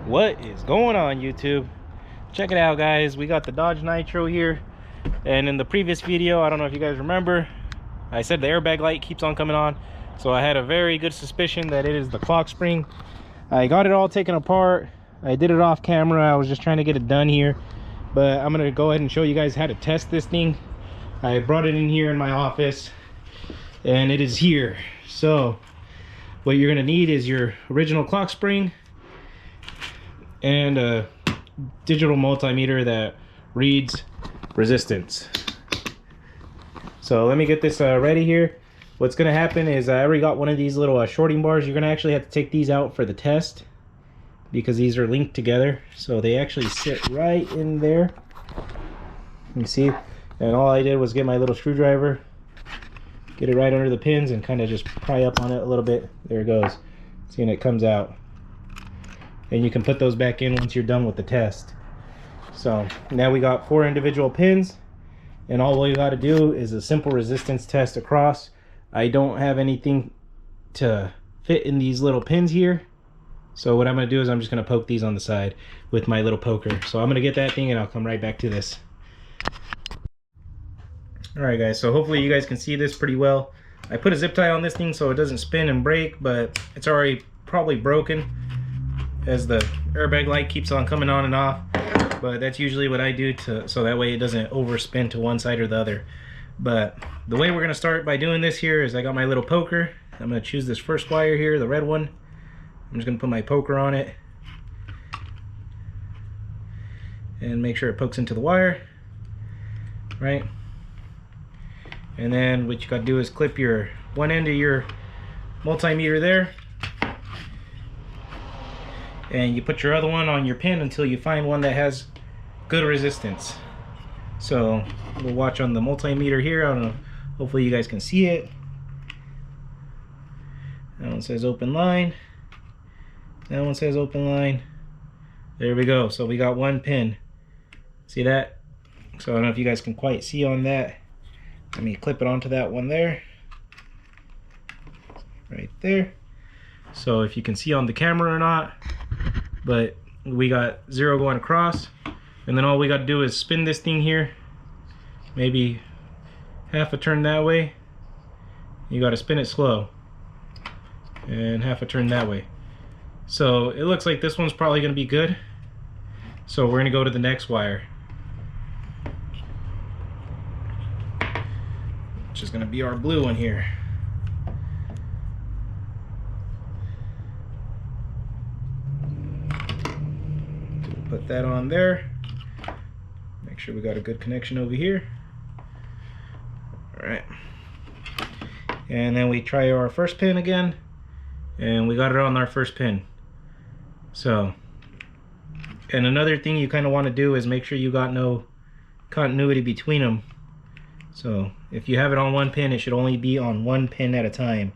What is going on, YouTube? Check it out, guys. We got the Dodge Nitro here, and in the previous video, I don't know if you guys remember, I said the airbag light keeps on coming on, so I had a very good suspicion that it is the clock spring. I got it all taken apart. I did it off camera. I was just trying to get it done here, but I'm gonna go ahead and show you guys how to test this thing. I brought it in here in my office, and it is here. So what you're gonna need is your original clock spring and a digital multimeter that reads resistance. So let me get this ready here. What's gonna happen is I already got one of these little shorting bars. You're gonna actually have to take these out for the test because these are linked together, so they actually sit right in there. You see, and all I did was get my little screwdriver, get it right under the pins, and kind of just pry up on it a little bit. There it goes. See, and it comes out. And you can put those back in once you're done with the test. So now we got 4 individual pins, and all we got to do is a simple resistance test across. I don't have anything to fit in these little pins here, so what I'm going to do is I'm just going to poke these on the side with my little poker. So I'm going to get that thing and I'll come right back to this. Alright guys, so hopefully you guys can see this pretty well. I put a zip tie on this thing so it doesn't spin and break, but it's already probably broken as the airbag light keeps on coming on and off. But that's usually what I do so that way it doesn't overspin to one side or the other. But the way we're going to start by doing this here is I got my little poker. I'm going to choose this first wire here, the red one. I'm just going to put my poker on it and make sure it pokes into the wire, right? And then what you got to do is clip your one end of your multimeter there, and you put your other one on your pin until you find one that has good resistance. So we'll watch on the multimeter here. I don't know, hopefully you guys can see it. That one says open line, that one says open line. There we go. So we got one pin, see that? So I don't know if you guys can quite see on that. Let me clip it onto that one there, right there. So if you can see on the camera or not, but we got 0 going across, and then all we got to do is spin this thing here, maybe half a turn that way. You got to spin it slow, and half a turn that way. So it looks like this one's probably going to be good, so we're going to go to the next wire, which is going to be our blue one here. Put that on there. Make sure we got a good connection over here. Alright. And then we try our first pin again, and we got it on our first pin. So, and another thing you kind of want to do is make sure you got no continuity between them. So if you have it on one pin, it should only be on one pin at a time.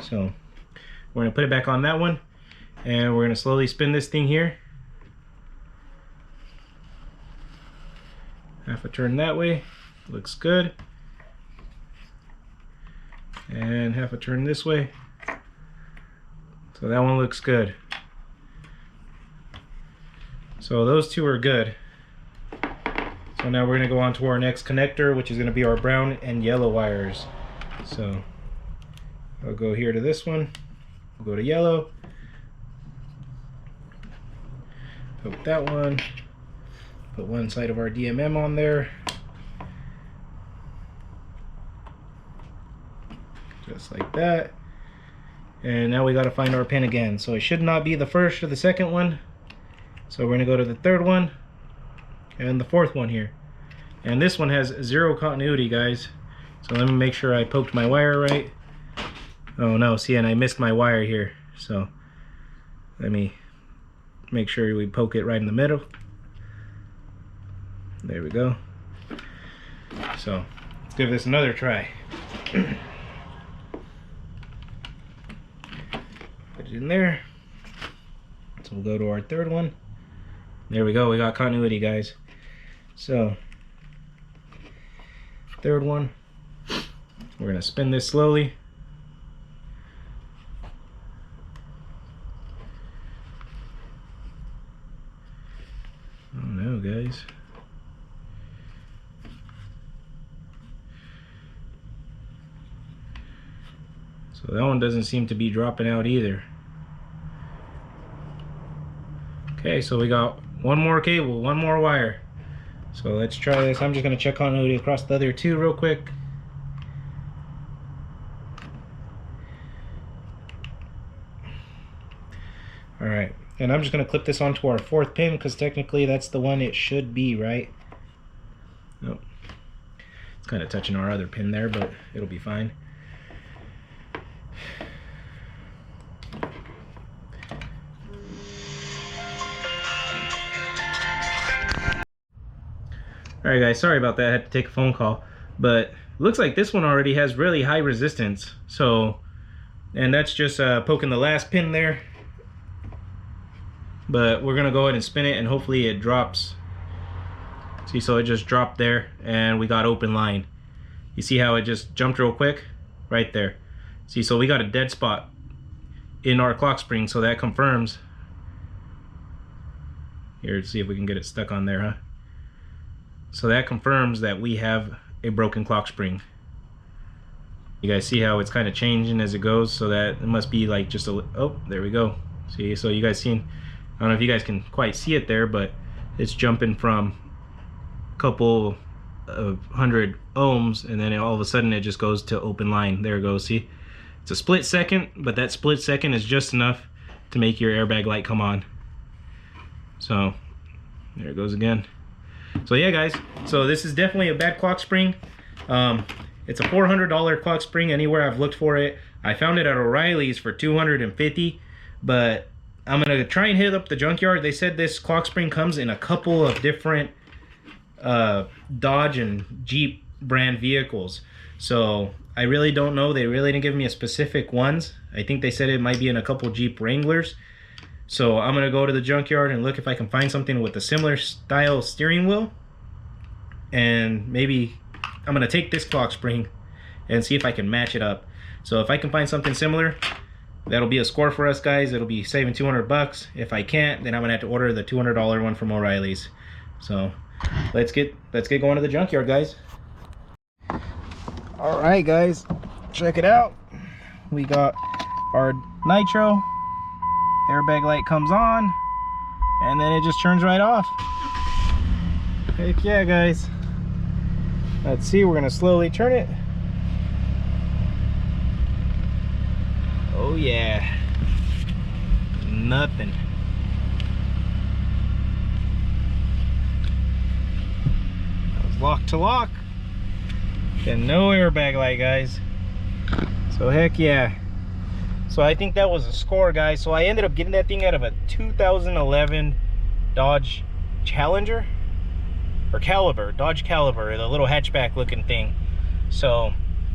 So we're going to put it back on that one, and we're going to slowly spin this thing here. Half a turn that way, looks good. And half a turn this way. So that one looks good. So those two are good. So now we're going to go on to our next connector, which is going to be our brown and yellow wires. So I'll go here to this one, we'll go to yellow, poke that one, put one side of our DMM on there, just like that. And now we got to find our pin again. So it should not be the first or the second one. So we're going to go to the third one and the fourth one here. And this one has 0 continuity, guys. So let me make sure I poked my wire right. Oh no, see, and I missed my wire here. So let me make sure we poke it right in the middle. There we go. So let's give this another try. Put it in there. So we'll go to our third one. There we go, we got continuity, guys. So third one, we're going to spin this slowly. guys. So that one doesn't seem to be dropping out either. Okay, so we got one more cable, one more wire. So let's try this. I'm just gonna check continuity across the other two real quick. All right, and I'm just gonna clip this onto our 4th pin because technically that's the one it should be, right? Nope. It's kind of touching our other pin there, but it'll be fine. Alright guys, sorry about that, I had to take a phone call, but it looks like this one already has really high resistance. So, and that's just poking the last pin there, but we're gonna go ahead and spin it and hopefully it drops. See, so it just dropped there and we got open line. You see how it just jumped real quick right there. See, so we got a dead spot in our clock spring, so that confirms. Here, let's see if we can get it stuck on there, huh? So that confirms that we have a broken clock spring. You guys see how it's kind of changing as it goes, so that it must be like just a, oh, there we go. See, so you guys seen, I don't know if you guys can quite see it there, but it's jumping from a couple of 100 ohms and then all of a sudden it just goes to open line. There it goes, see? It's a split second, but that split second is just enough to make your airbag light come on. So there it goes again. So yeah guys, so this is definitely a bad clock spring. It's a $400 clock spring anywhere I've looked for it. I found it at O'Reilly's for $250, but I'm gonna try and hit up the Junkyard. They said this clock spring comes in a couple of different Dodge and Jeep brand vehicles. So I really don't know. They really didn't give me a specific ones. I think they said it might be in a couple Jeep Wranglers. So I'm gonna go to the Junkyard and look if I can find something with a similar style steering wheel, and maybe I'm gonna take this clock spring and see if I can match it up. So if I can find something similar, that'll be a score for us guys. It'll be saving 200 bucks. If I can't, then I'm gonna have to order the $200 one from O'Reilly's. So let's get going to the Junkyard, guys. All right guys, check it out. We got our Nitro. Airbag light comes on and then it just turns right off. Heck yeah guys. Let's see, we're gonna slowly turn it. Oh yeah, nothing. That was lock to lock and no airbag light guys. So heck yeah. So I think that was a score guys. So I ended up getting that thing out of a 2011 Dodge Challenger or Caliber, Dodge Caliber, the little hatchback looking thing. So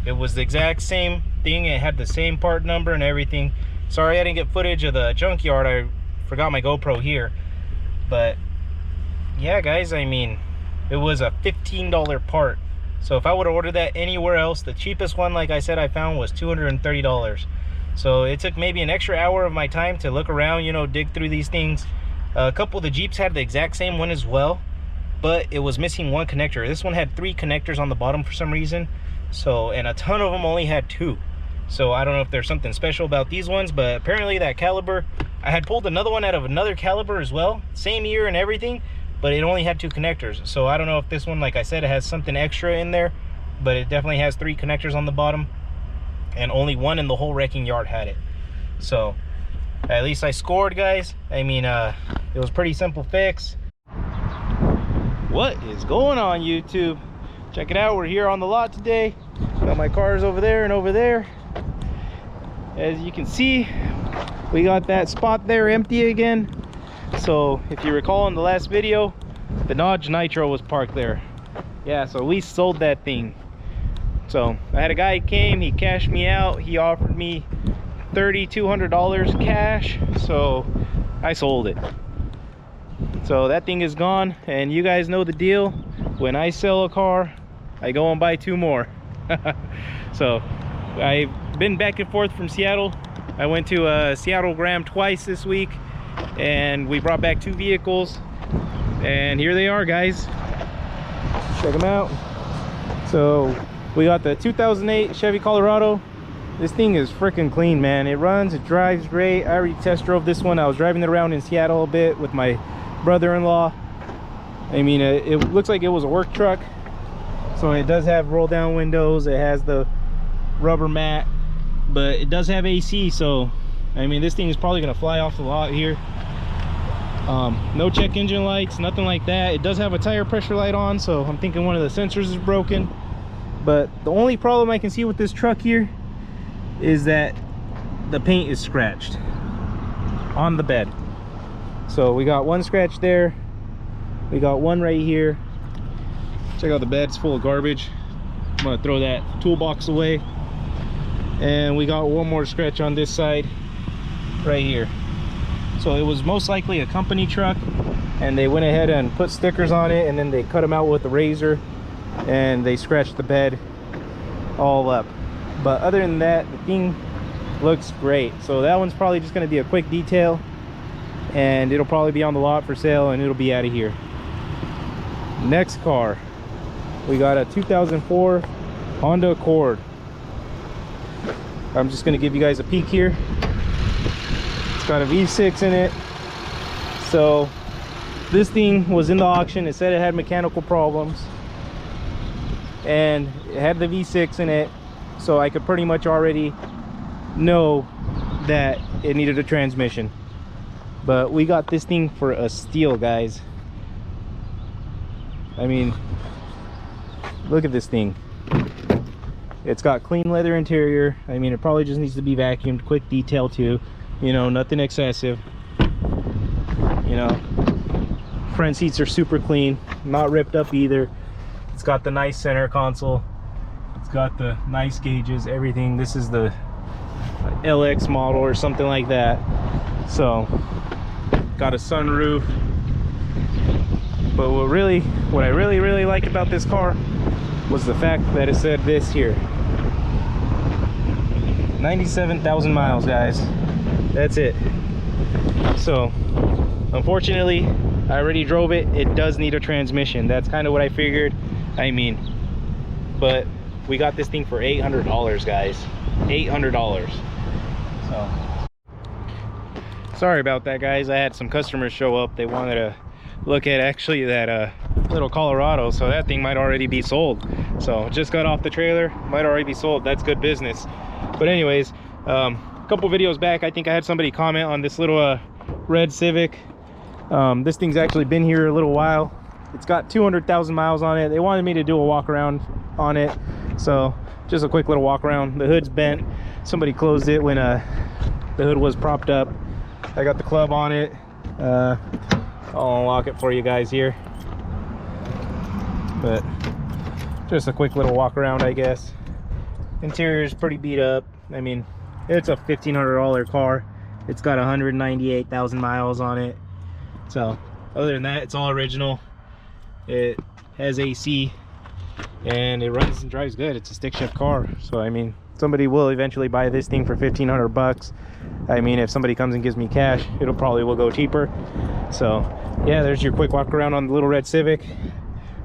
it was the exact same thing. It had the same part number and everything. Sorry I didn't get footage of the Junkyard. I forgot my GoPro here. But yeah guys, I mean, it was a $15 part. So if I would have ordered that anywhere else, the cheapest one, like I said, I found was $230. So it took maybe an extra hour of my time to look around, you know, dig through these things. A couple of the Jeeps had the exact same one as well, but it was missing one connector. This one had 3 connectors on the bottom for some reason. So, and a ton of them only had 2. So I don't know if there's something special about these ones, but apparently that Caliber, I had pulled another one out of another Caliber as well, same year and everything, but it only had 2 connectors. So I don't know if this one, like I said, it has something extra in there, but it definitely has 3 connectors on the bottom. And only one in the whole wrecking yard had it. So at least I scored guys. I mean, it was pretty simple fix. What is going on YouTube? Check it out, we're here on the lot today. Got my cars over there and over there. As you can see, we got that spot there empty again. So if you recall in the last video, the Dodge Nitro was parked there. Yeah, so we sold that thing. So I had a guy came, he cashed me out. He offered me $3,200 cash, so I sold it. So that thing is gone, and you guys know the deal. When I sell a car, I go and buy 2 more. So I've been back and forth from Seattle. I went to Seattle Graham twice this week, and we brought back 2 vehicles. And here they are, guys. Check them out. So we got the 2008 Chevy Colorado. This thing is freaking clean, man. It runs, it drives great. I already test drove this one. I was driving it around in Seattle a bit with my brother-in-law. I mean, it looks like it was a work truck. So it does have roll down windows. It has the rubber mat, but it does have AC. So I mean, this thing is probably gonna fly off the lot here. No check engine lights, nothing like that. It does have a tire pressure light on, so I'm thinking one of the sensors is broken. But the only problem I can see with this truck here is that the paint is scratched on the bed. So we got one scratch there, we got one right here. Check out the bed, it's full of garbage. I'm gonna throw that toolbox away. And we got one more scratch on this side right here. So it was most likely a company truck, and they went ahead and put stickers on it, and then they cut them out with a razor and they scratched the bed all up. But other than that, the thing looks great. So that one's probably just going to be a quick detail, and it'll probably be on the lot for sale, and it'll be out of here. Next car, we got a 2004 Honda Accord. I'm just going to give you guys a peek here. It's got a V6 in it. So this thing was in the auction. It said it had mechanical problems, and it had the V6 in it, so I could pretty much already know that it needed a transmission. But we got this thing for a steal, guys. I mean, look at this thing. It's got clean leather interior. I mean, it probably just needs to be vacuumed. Quick detail too, you know, nothing excessive. You know, front seats are super clean, not ripped up either. It's got the nice center console, it's got the nice gauges, everything. This is the LX model or something like that. So got a sunroof. But what I really liked about this car was the fact that it said this here: 97,000 miles, guys. That's it. So unfortunately, I already drove it. It does need a transmission. That's kind of what I figured. I mean, but we got this thing for $800, guys. $800. So sorry about that, guys. I had some customers show up. They wanted to look at actually that little Colorado, so that thing might already be sold. So just got off the trailer, might already be sold. That's good business. But anyways, a couple videos back, I think I had somebody comment on this little red Civic. This thing's actually been here a little while. It's got 200,000 miles on it. They wanted me to do a walk around on it, so just a quick little walk around. The hood's bent. Somebody closed it when the hood was propped up. I got the club on it. I'll unlock it for you guys here, but just a quick little walk around, I guess. Interior is pretty beat up. I mean, it's a $1,500 car. It's got 198,000 miles on it. So other than that, it's all original. It has AC and it runs and drives good. It's a stick shift car. So I mean, somebody will eventually buy this thing for 1,500 bucks. I mean, if somebody comes and gives me cash, it'll probably will go cheaper. So yeah, there's your quick walk around on the little red Civic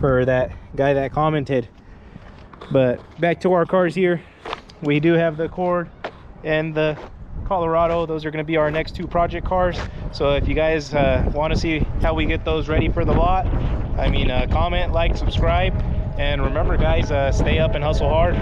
for that guy that commented. But back to our cars here. We do have the Accord and the Colorado. Those are going to be our next two project cars. So if you guys want to see how we get those ready for the lot, I mean, comment, like, subscribe, and remember, guys, stay up and hustle hard.